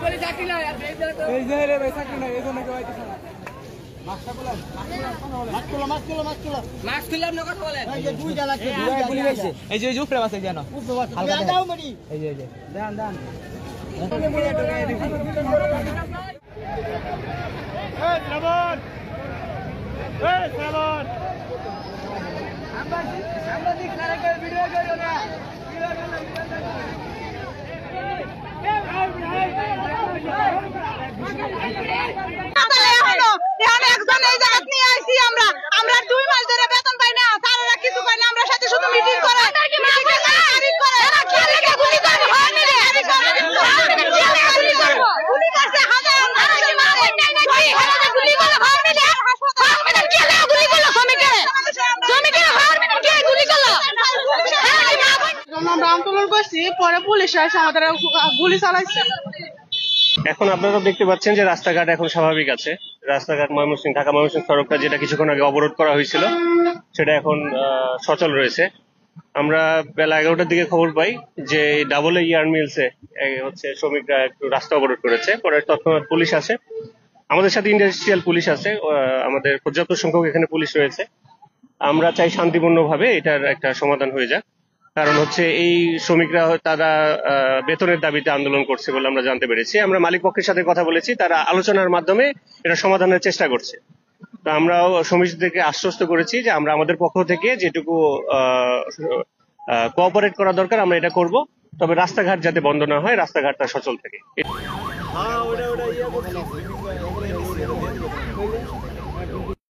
এই যে রে ভাই চাকরি নাই, এই জন্য কেউ আইতেছে না। এই যে উপরে আছে জানো, এই যে দান দান আমরা 2 মাস ধরে বেতন পাই না, তারা কিছু পাই না, আমরা সাথে শুধু মিটিং করে আমরা আন্দোলন করছি, পরে পুলিশ এসে আমাদের গুলি চালাইছে। এখন আপনারা দেখতে পাচ্ছেন যে রাস্তাঘাট এখন স্বাভাবিক আছে। রাস্তাঘাট ময়মনসিংহ ঢাকা ময়মনসিংহ সড়কটা যেটা কিছুক্ষণ আগে অবরোধ করা হয়েছিল সেটা এখন সচল রয়েছে। আমরা বেলা 11টার দিকে খবর পাই যে ডাবল ইয়ার মিলসে হচ্ছে শ্রমিকরা একটু রাস্তা অবরোধ করেছে। পরে তৎক্ষণাৎ পুলিশ আসে, আমাদের সাথে ইন্ডাস্ট্রিয়াল পুলিশ আছে, আমাদের পর্যাপ্ত সংখ্যক এখানে পুলিশ রয়েছে। আমরা চাই শান্তিপূর্ণভাবে এটার একটা সমাধান হয়ে যাক। কারণ হচ্ছে এই শ্রমিকরা তারা বেতনের দাবিতে আন্দোলন করছে বলে আমরা জানতে পেরেছি। আমরা মালিক পক্ষের সাথে কথা বলেছি, তারা আলোচনার মাধ্যমে এটা সমাধানের চেষ্টা করছে। তো আমরাও শ্রমিকদেরকে আশ্বস্ত করেছি যে আমরা আমাদের পক্ষ থেকে যেটুকু কোঅপারেট করা দরকার আমরা এটা করব, তবে রাস্তাঘাট যাতে বন্ধ না হয়, রাস্তাঘাটটা সচল থাকে।